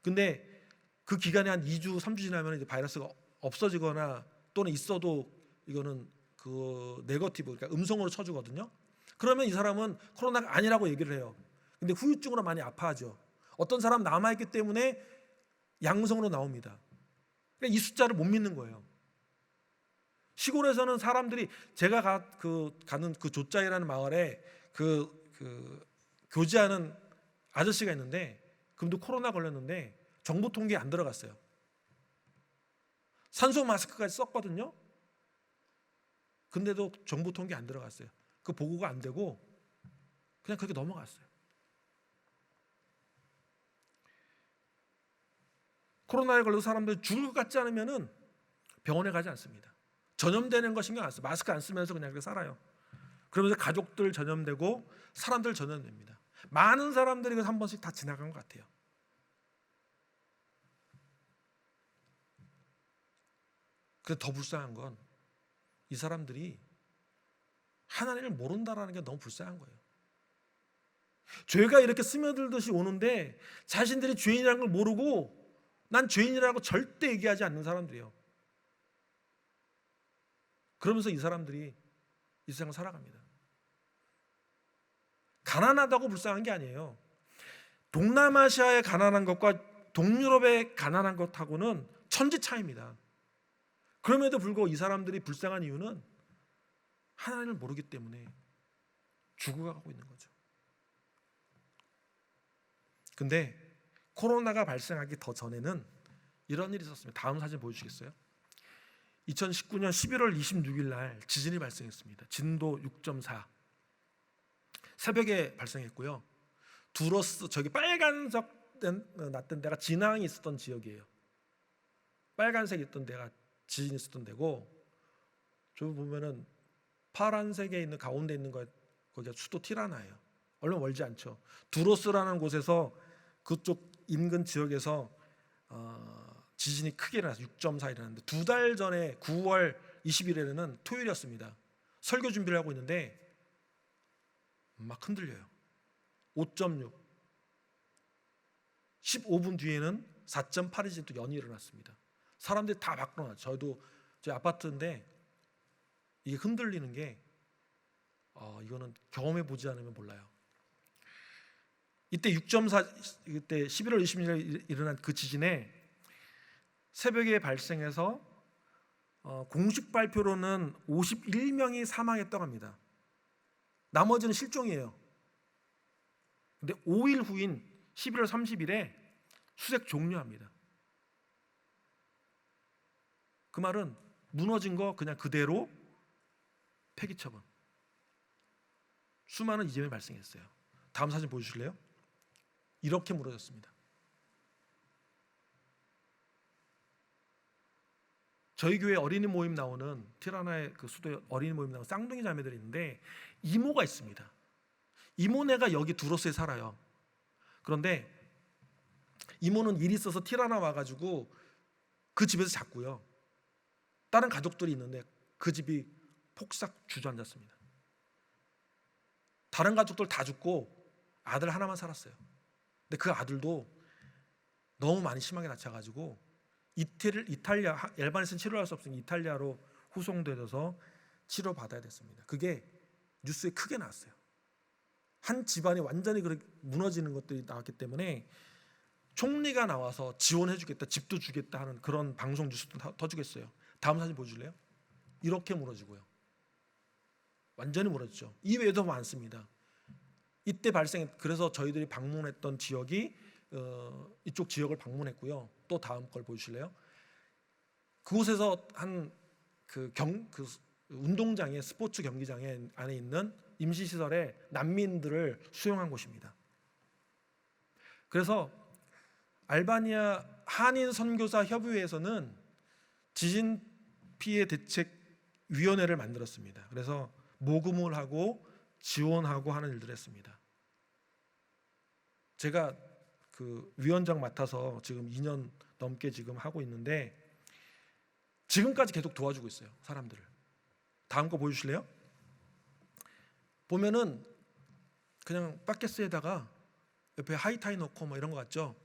근데 그 기간이 한 2주, 3주 지나면 이제 바이러스가 없어지거나 또는 있어도 이거는 그 네거티브, 그러니까 음성으로 쳐주거든요. 그러면 이 사람은 코로나가 아니라고 얘기를 해요. 근데 후유증으로 많이 아파하죠. 어떤 사람 남아있기 때문에 양성으로 나옵니다. 그러니까 이 숫자를 못 믿는 거예요. 시골에서는 사람들이 제가 가는 그 조짜이라는 마을에 그 교제하는 아저씨가 있는데 그분도 코로나 걸렸는데 정부 통계에 안 들어갔어요. 산소 마스크까지 썼거든요. 근데도 정부 통계에 안 들어갔어요. 그 보고가 안 되고 그냥 그렇게 넘어갔어요. 코로나에 걸려서 사람들이 죽을 것 같지 않으면은 병원에 가지 않습니다. 전염되는 거 신경 안 써요. 마스크 안 쓰면서 그냥 그렇게 살아요. 그러면서 가족들 전염되고 사람들 전염됩니다. 많은 사람들이 그래서 한 번씩 다 지나간 것 같아요. 그래서 더 불쌍한 건 이 사람들이 하나님을 모른다라는 게 너무 불쌍한 거예요. 죄가 이렇게 스며들듯이 오는데 자신들이 죄인이라는 걸 모르고 난 죄인이라고 절대 얘기하지 않는 사람들이에요. 그러면서 이 사람들이 이 세상을 살아갑니다. 가난하다고 불쌍한 게 아니에요. 동남아시아의 가난한 것과 동유럽의 가난한 것하고는 천지 차이입니다. 그럼에도 불구하고 이 사람들이 불쌍한 이유는 하나님을 모르기 때문에 죽어가고 있는 거죠. 근데 코로나가 발생하기 더 전에는 이런 일이 있었습니다. 다음 사진 보여주시겠어요? 2019년 11월 26일 날 지진이 발생했습니다. 진도 6.4 새벽에 발생했고요. 두로스 저기 빨간색 났던 데가 진앙이 있었던 지역이에요. 빨간색 있던 데가 지진이 있었던 데고, 저 보면은 파란색에 있는 가운데 있는 거 거기가 수도 티라나예요. 얼마 멀지 않죠. 두로스라는 곳에서 그쪽 인근 지역에서 지진이 크게 일어났어요. 6.4 일어났는데 2달 전에 9월 20일에는 토요일이었습니다. 설교 준비를 하고 있는데 막 흔들려요. 5.6 15분 뒤에는 4.8이 지진 또 연이 일어났습니다. 사람들이 다 밖으로 나왔죠. 저희도 제 아파트인데 이게 흔들리는 게 이거는 경험해 보지 않으면 몰라요. 이때 6.4 이때 11월 20일 일어난 그 지진에 새벽에 발생해서 공식 발표로는 51명이 사망했다고 합니다. 나머지는 실종이에요. 근데 5일 후인 11월 30일에 수색 종료합니다. 그 말은 무너진 거 그냥 그대로 폐기 처분. 수많은 이재명이 발생했어요. 다음 사진 보여주실래요? 이렇게 무너졌습니다. 저희 교회 어린이 모임 나오는 티라나의 그 수도에 어린이 모임 나오는 쌍둥이 자매들이 있는데 이모가 있습니다. 이모네가 여기 두로스에 살아요. 그런데 이모는 일이 있어서 티라나 와가지고 그 집에서 잤고요. 다른 가족들이 있는데 그 집이 폭삭 주저앉았습니다. 다른 가족들 다 죽고 아들 하나만 살았어요. 근데 그 아들도 너무 많이 심하게 다쳐가지고 이탈리아 일반에서는 치료할 수 없으니 이탈리아로 후송되어서 치료받아야 됐습니다. 그게 뉴스에 크게 나왔어요. 한 집안이 완전히 그렇게 무너지는 것들이 나왔기 때문에 총리가 나와서 지원해주겠다, 집도 주겠다 하는 그런 방송 뉴스도 터지겠어요. 다음 사진 보여줄래요? 이렇게 무너지고요. 완전히 무너지죠. 이외에도 많습니다. 이때 그래서 저희들이 방문했던 지역이 이쪽 지역을 방문했고요. 또 다음 걸 보여주실래요? 그곳에서 한 그 운동장에 스포츠 경기장에 안에 있는 임시시설에 난민들을 수용한 곳입니다. 그래서 알바니아 한인 선교사 협의회에서는 지진 피해 대책 위원회를 만들었습니다. 그래서 모금을 하고 지원하고 하는 일들을 했습니다. 제가 그 위원장 맡아서 지금 2년 넘게 지금 하고 있는데 지금까지 계속 도와주고 있어요. 사람들을. 다음 거 보여주실래요? 보면은 그냥 바켓스에다가 옆에 하이타이 넣고 뭐 이런 거 같죠?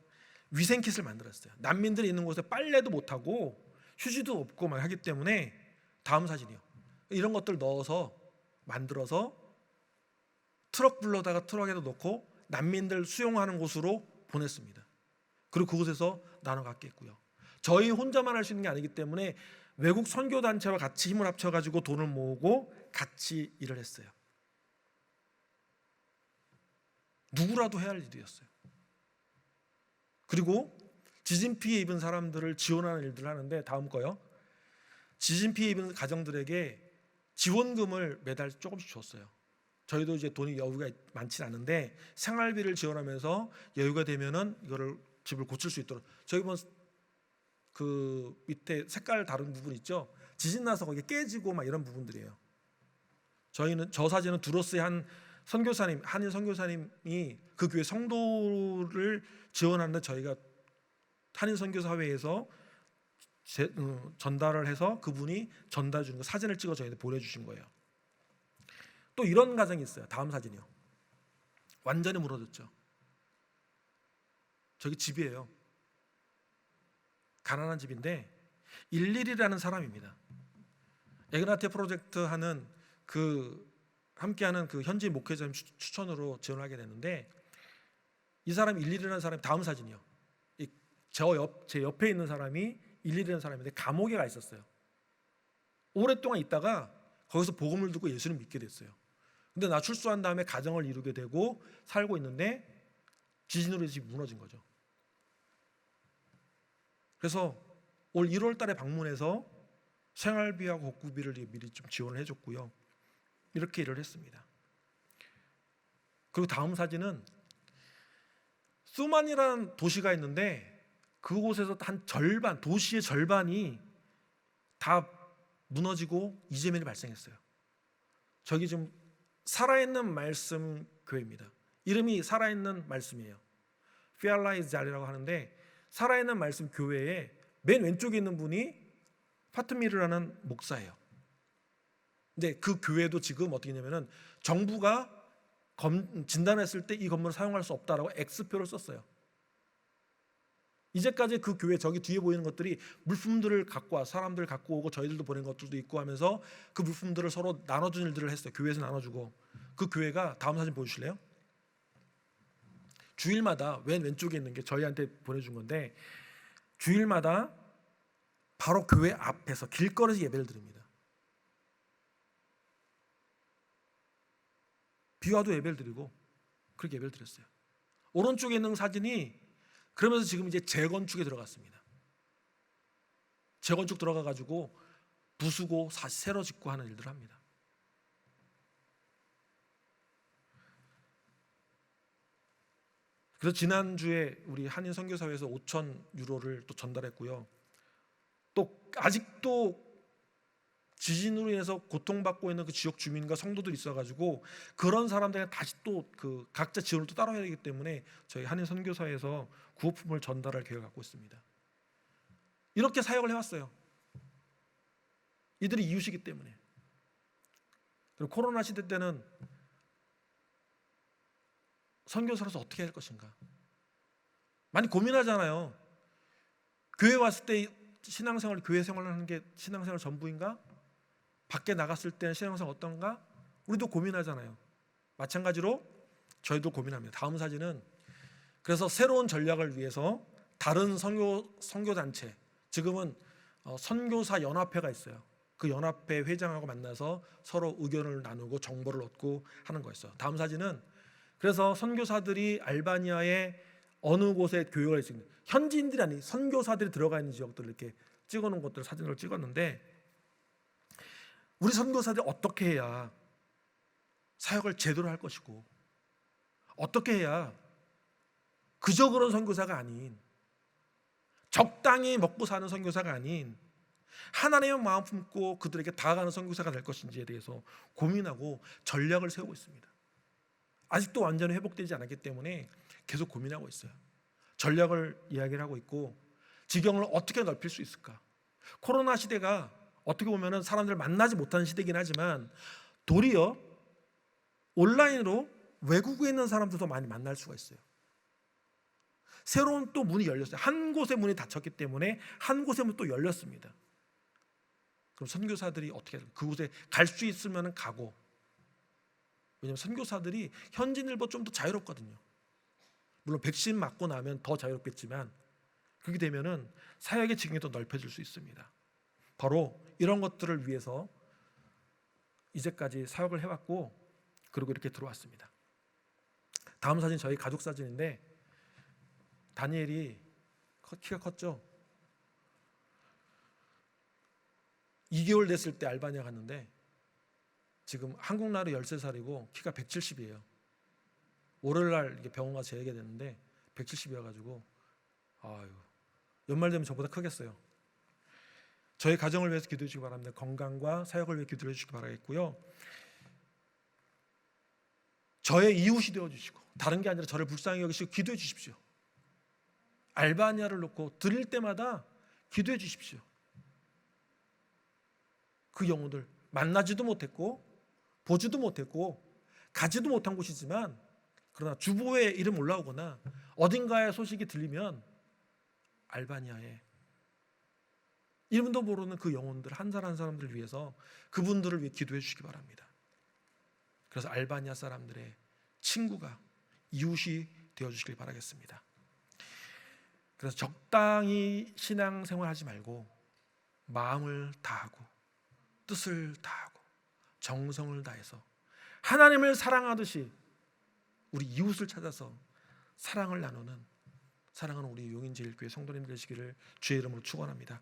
위생킷을 만들었어요. 난민들이 있는 곳에 빨래도 못하고 휴지도 없고 막 하기 때문에 다음 사진이요. 이런 것들 넣어서 만들어서 트럭 불러다가 트럭에도 넣고 난민들 수용하는 곳으로 보냈습니다. 그리고 그곳에서 나눠 갖게 했고요. 저희 혼자만 할 수 있는 게 아니기 때문에 외국 선교 단체와 같이 힘을 합쳐 가지고 돈을 모으고 같이 일을 했어요. 누구라도 해야 할 일이었어요. 그리고 지진 피해 입은 사람들을 지원하는 일들을 하는데, 다음 거요. 지진 피해 입은 가정들에게 지원금을 매달 조금씩 줬어요. 저희도 이제 돈이 여유가 많지는 않은데 생활비를 지원하면서 여유가 되면은 이거를 집을 고칠 수 있도록. 저희 보면 그 밑에 색깔 다른 부분 있죠. 지진 나서 거기 깨지고 막 이런 부분들이에요. 저희는 저 사진은 두로스의 한 선교사님, 한인 선교사님이 그 교회 성도를 지원하는데 저희가 한인 선교사회에서 전달을 해서 그분이 전달해 주는 거 사진을 찍어 저희한테 보내주신 거예요. 또 이런 가정이 있어요. 다음 사진이요. 완전히 무너졌죠. 저기 집이에요. 가난한 집인데 일일이라는 사람입니다. 에그나테 프로젝트 하는 그 함께하는 그 현지 목회자님 추천으로 지원하게 됐는데, 이 사람이 일일이라는 사람이, 다음 사진이요. 제 옆에 있는 사람이 일일이라는 사람인데 감옥에 가 있었어요. 오랫동안 있다가 거기서 복음을 듣고 예수를 믿게 됐어요. 근데 나 출소한 다음에 가정을 이루게 되고 살고 있는데 지진으로 집이 무너진 거죠. 그래서 올 1월 달에 방문해서 생활비하고 복구비를 미리 좀 지원을 해줬고요. 이렇게 일을 했습니다. 그리고 다음 사진은 수만이라는 도시가 있는데 그곳에서 한 절반, 도시의 절반이 다 무너지고 이재민이 발생했어요. 저기 지금 살아있는 말씀 교회입니다. 이름이 살아있는 말씀이에요. 피알라이즈 자리라고 하는데, 살아있는 말씀 교회에 맨 왼쪽에 있는 분이 파트미르라는 목사예요. 근데 그 교회도 지금 어떻게 했냐면은 정부가 진단했을 때 이 건물을 사용할 수 없다라고 X표를 썼어요. 이제까지 그 교회 저기 뒤에 보이는 것들이 물품들을 갖고 와, 사람들 갖고 오고 저희들도 보낸 것들도 있고 하면서 그 물품들을 서로 나눠주는 일들을 했어요. 교회에서 나눠주고. 그 교회가, 다음 사진 보여주실래요? 주일마다 왼쪽에 있는 게 저희한테 보내준 건데, 주일마다 바로 교회 앞에서 길거리에서 예배를 드립니다. 비 와도 예배를 드리고 그렇게 예배를 드렸어요. 오른쪽에 있는 사진이, 그러면서 지금 이제 재건축에 들어갔습니다. 재건축 들어가 가지고 부수고 새로 짓고 하는 일들을 합니다. 그래서 지난주에 우리 한인 선교사회에서 5,000유로를 또 전달했고요. 또 아직도 지진으로 인해서 고통받고 있는 그 지역 주민과 성도들이 있어가지고 그런 사람들이 다시 또 그 각자 지원을 또 따라야 되기 때문에 저희 한인 선교사에서 구호품을 전달할 계획을 갖고 있습니다. 이렇게 사역을 해왔어요. 이들이 이웃이기 때문에. 그리고 코로나 시대 때는 선교사로서 어떻게 할 것인가 많이 고민하잖아요. 교회 왔을 때 신앙생활, 교회 생활을 하는 게 신앙생활 전부인가? 밖에 나갔을 때는 신앙생활 어떤가? 우리도 고민하잖아요. 마찬가지로 저희도 고민합니다. 다음 사진은, 그래서 새로운 전략을 위해서 다른 선교단체, 지금은 선교사 연합회가 있어요. 그 연합회 회장하고 만나서 서로 의견을 나누고 정보를 얻고 하는 거였어요. 다음 사진은, 그래서 선교사들이 알바니아의 어느 곳에 교회가 있습니다. 현지인들이 아닌 선교사들이 들어가 있는 지역들을 이렇게 찍어놓은 것들 사진을 찍었는데, 우리 선교사들이 어떻게 해야 사역을 제대로 할 것이고, 어떻게 해야 그저 그런 선교사가 아닌, 적당히 먹고 사는 선교사가 아닌 하나님의 마음 품고 그들에게 다가가는 선교사가 될 것인지에 대해서 고민하고 전략을 세우고 있습니다. 아직도 완전히 회복되지 않았기 때문에 계속 고민하고 있어요. 전략을 이야기를 하고 있고, 지경을 어떻게 넓힐 수 있을까? 코로나 시대가 어떻게 보면 사람들을 만나지 못하는 시대이긴 하지만 도리어 온라인으로 외국에 있는 사람들도 많이 만날 수가 있어요. 새로운 또 문이 열렸어요. 한 곳의 문이 닫혔기 때문에 한 곳의 문이 또 열렸습니다. 그럼 선교사들이 어떻게 그곳에 갈 수 있으면 가고, 왜냐하면 선교사들이 현지인들보다 좀 더 자유롭거든요. 물론 백신 맞고 나면 더 자유롭겠지만 그렇게 되면은 사역의 지경이 더 넓혀질 수 있습니다. 바로 이런 것들을 위해서 이제까지 사역을 해왔고 그리고 이렇게 들어왔습니다. 다음 사진 저희 가족 사진인데 다니엘이 키가 컸죠. 2개월 됐을 때 알바니아 갔는데 지금 한국 나이로 13살이고 키가 170이에요. 월요일날 병원 가서 재게 됐는데 170이어가지고 아유, 연말 되면 저보다 크겠어요. 저희 가정을 위해서 기도해 주시기 바랍니다. 건강과 사역을 위해 기도해 주시기 바라겠고요. 저의 이웃이 되어주시고 다른 게 아니라 저를 불쌍히 여기시고 기도해 주십시오. 알바니아를 놓고 드릴 때마다 기도해 주십시오. 그 영혼들 만나지도 못했고 보지도 못했고 가지도 못한 곳이지만 그러나 주보에 이름 올라오거나 어딘가에 소식이 들리면 알바니아에 이름도 모르는 그 영혼들 한 사람 한 사람들을 위해서 그분들을 위해 기도해 주시기 바랍니다. 그래서 알바니아 사람들의 친구가 이웃이 되어주시길 바라겠습니다. 그래서 적당히 신앙생활 하지 말고 마음을 다하고 뜻을 다하고 정성을 다해서 하나님을 사랑하듯이 우리 이웃을 찾아서 사랑을 나누는 사랑하는 우리 용인제일교회 성도님들 되시기를 주의 이름으로 축원합니다.